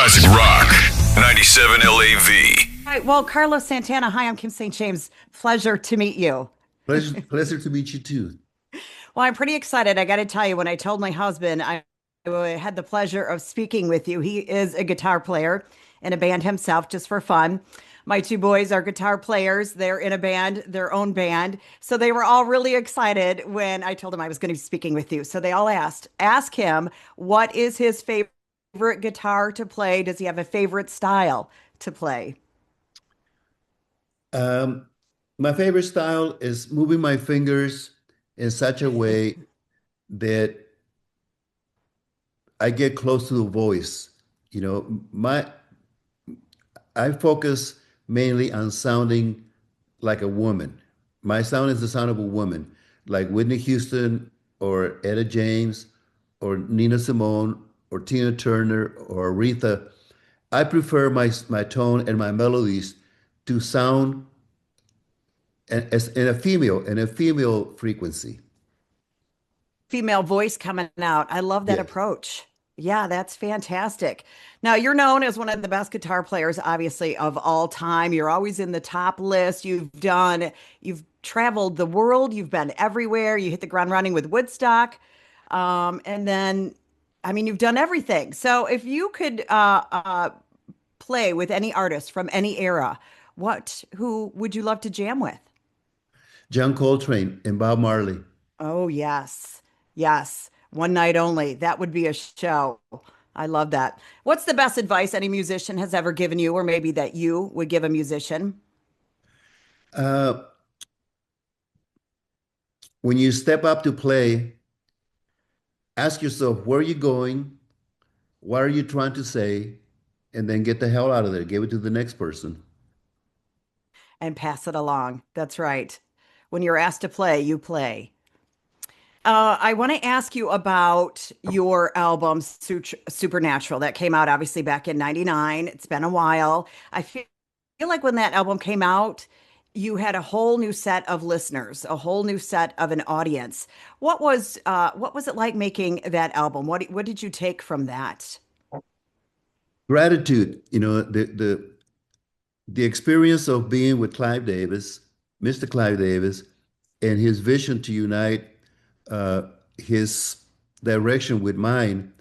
Classic Rock, 97 LAV. All right. Well, Carlos Santana, hi, I'm Kim St. James. Pleasure to meet you. Pleasure to meet you too. Well, I'm pretty excited. I got to tell you, when I told my husband I had the pleasure of speaking with you, he is a guitar player in a band himself, just for fun. My two boys are guitar players. They're in a band, their own band. So they were all really excited when I told them I was going to be speaking with you. So they all ask him, what is his favorite guitar to play? Does he have a favorite style to play? Um, my favorite style is moving my fingers in such a way that I get close to the voice. My I focus mainly on sounding like a woman. My sound is the sound of a woman, like Whitney Houston or Etta James or Nina Simone or Tina Turner or Aretha. I prefer my tone and my melodies to sound as in a female frequency. Female voice coming out. I love that Yes. approach. Yeah, that's fantastic. Now, you're known as one of the best guitar players, obviously, of all time. You're always in the top list. You've traveled the world, you've been everywhere. You hit the ground running with Woodstock. And then, I mean, you've done everything. So, if you could play with any artist from any era, who would you love to jam with? John Coltrane and Bob Marley. Oh, yes. Yes. One night only. That would be a show. I love that. What's the best advice any musician has ever given you, or maybe that you would give a musician? Uh, when you step up to play, ask yourself, where are you going? What are you trying to say? And then get the hell out of there. Give it to the next person. And pass it along. That's right. When you're asked to play, you play. I want to ask you about your album, Supernatural, that came out obviously back in '99. It's been a while. I feel like when that album came out, you had a whole new set of listeners, a whole new set of an audience. What was it like making that album? What did you take from that? Gratitude, the experience of being with Clive Davis, Mr. Clive Davis, and his vision to unite his direction with mine.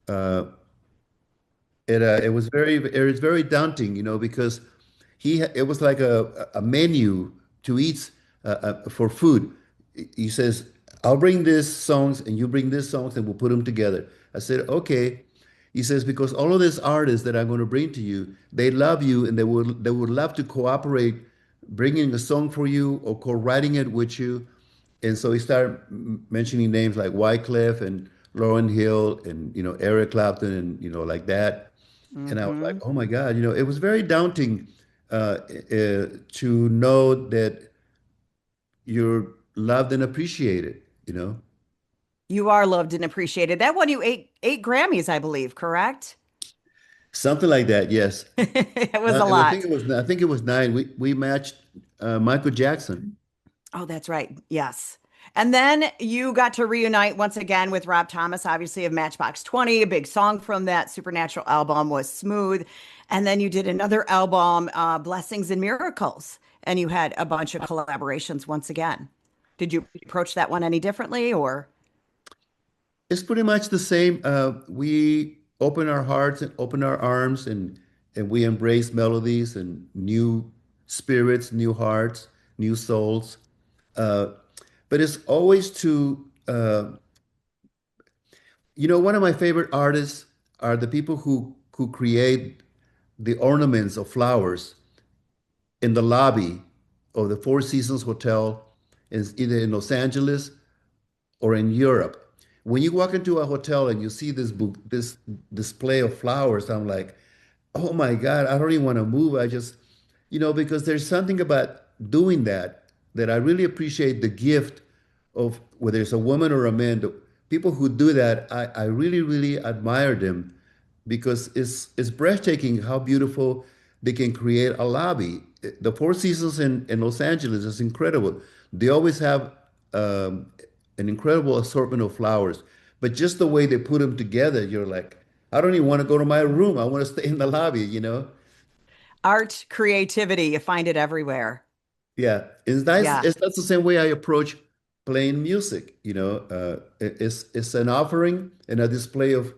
Uh, it was very daunting, because it was like a menu to eat for food. He says, "I'll bring these songs, and you bring these songs, and we'll put them together." I said, "Okay." He says, "Because all of these artists that I'm going to bring to you, they love you, and they would love to cooperate, bringing a song for you or co-writing it with you." And so he started mentioning names like Wyclef and Lauryn Hill and Eric Clapton and like that. And I was like, Hmm. oh my God, it was very daunting to know that you're loved and appreciated. You are loved and appreciated. That won you eight Grammys, I believe, correct? Something like that, yes. It was a I think lot. it was nine. We matched Michael Jackson. Oh, that's right. Yes. And then you got to reunite once again with Rob Thomas, obviously of Matchbox 20. A big song from that Supernatural album was Smooth. And then you did another album, Blessings and Miracles, and you had a bunch of collaborations once again. Did you approach that one any differently or? It's pretty much the same. We open our hearts and open our arms, and we embrace melodies and new spirits, new hearts, new souls. Uh, but it's always one of my favorite artists are the people who create the ornaments of flowers in the lobby of the Four Seasons Hotel, either in Los Angeles or in Europe. When you walk into a hotel and you see this display of flowers, I'm like, oh my God, I don't even want to move. I just, because there's something about doing that I really appreciate the gift of whether it's a woman or a man. The people who do that, I really, really admire them because it's breathtaking how beautiful they can create a lobby. The Four Seasons in Los Angeles is incredible. They always have um, an incredible assortment of flowers, but just the way they put them together, you're like, I don't even want to go to my room. I want to stay in the lobby, you know? Art, creativity, you find it everywhere. Yeah. It's nice. Yeah. That's the same way I approach playing music, you know? It's an offering and a display of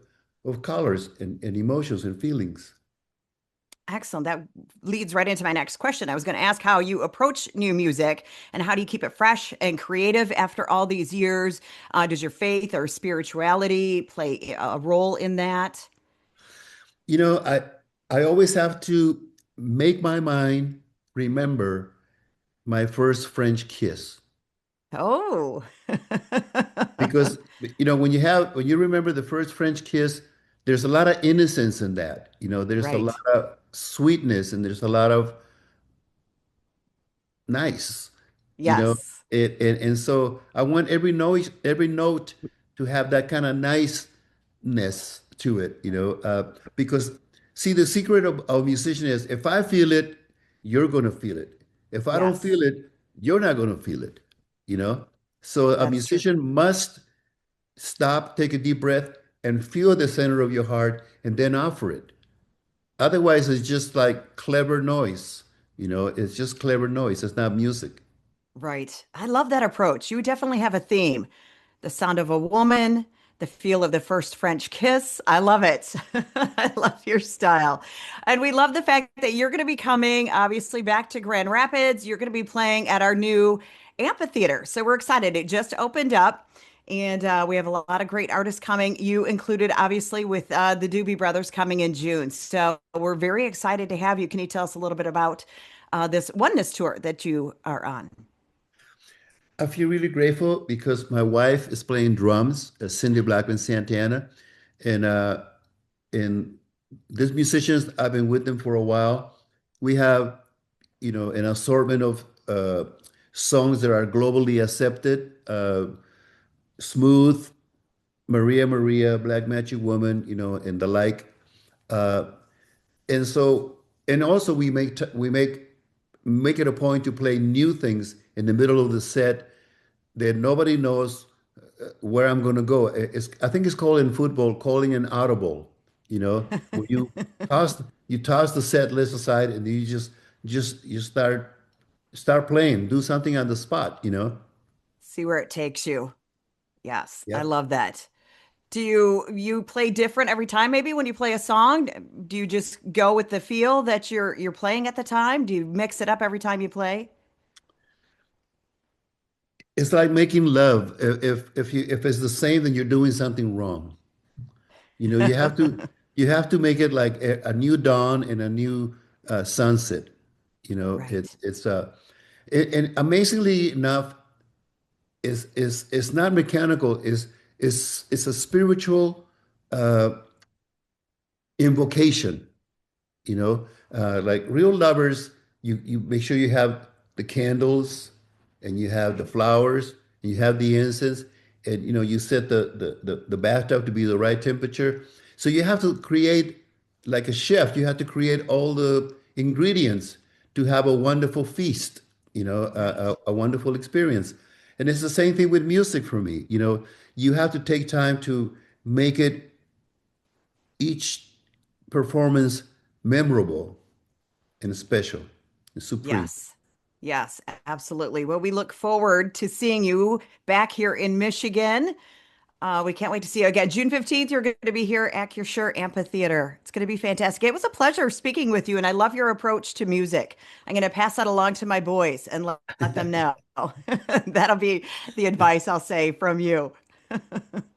colors and emotions and feelings. Excellent. That leads right into my next question. I was going to ask how you approach new music and how do you keep it fresh and creative after all these years? Does your faith or spirituality play a role in that? You know, I always have to make my mind remember my first French kiss. Oh, Because when you remember the first French kiss, there's a lot of innocence in that. You know, there's a lot right. of sweetness and there's a lot of nice, you know. Yes. And so I want every note to have that kind of niceness to it, you know. Because see, the secret of musician is if I feel it, you're gonna feel it. If I don't feel Yes. it, you're not gonna feel it, you know. So a That's true. musician must stop, take a deep breath, and feel the center of your heart, and then offer it. Otherwise, it's just like clever noise. You know, it's just clever noise. It's not music. Right. I love that approach. You definitely have a theme. The sound of a woman, the feel of the first French kiss. I love it. I love your style. And we love the fact that you're going to be coming, obviously, back to Grand Rapids. You're going to be playing at our new amphitheater. So we're excited. It just opened up. And we have a lot of great artists coming. You included, obviously, with the Doobie Brothers coming in June. So we're very excited to have you. Can you tell us a little bit about this Oneness tour that you are on? I feel really grateful because my wife is playing drums, Cindy Blackman Santana, and and these musicians, I've been with them for a while. We have, you know, an assortment of songs that are globally accepted. Smooth, Maria Maria, Black Magic Woman, you know, and the like. Uh, and so, and also we make it a point to play new things in the middle of the set that nobody knows where I'm going to go. I think it's called in football calling an audible. You know, when you toss the set list aside and you just you start playing, do something on the spot. You know. See where it takes you. Yes, I Yeah. love that. Do you play different every time maybe when you play a song? Do you just go with the feel that you're playing at the time? Do you mix it up every time you play? It's like making love. If it's the same, then you're doing something wrong. You know, you have to make it like a new dawn and a new sunset. You know, Right. and amazingly enough, is not mechanical. Is it's a spiritual uh, invocation. You know, like real lovers, you make sure you have the candles and you have the flowers and you have the incense and you know you set the bathtub to be the right temperature. So you have to create like a chef, you have to create all the ingredients to have a wonderful feast, you know, Right. a wonderful experience. And it's the same thing with music for me. You know, you have to take time to make it each performance memorable and special and supreme. Yes. Yes, absolutely. Well, we look forward to seeing you back here in Michigan. We can't wait to see you again. June 15th, you're going to be here at Acrisure Amphitheater. It's going to be fantastic. It was a pleasure speaking with you, and I love your approach to music. I'm going to pass that along to my boys and let them know. That'll be the advice I'll say from you.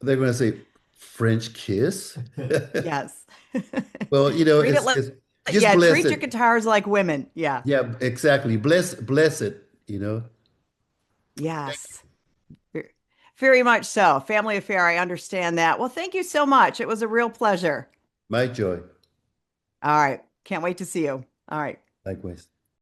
They're going to say French kiss. Yes. Well, you know, Treat it like, it's just yeah, bless treat your it. guitars like women. Yeah. Yeah, exactly. Bless it, you know. Yes. Ve- Very much so. Family affair. I understand that. Well, thank you so much. It was a real pleasure. My joy. All right. Can't wait to see you. All right. Likewise.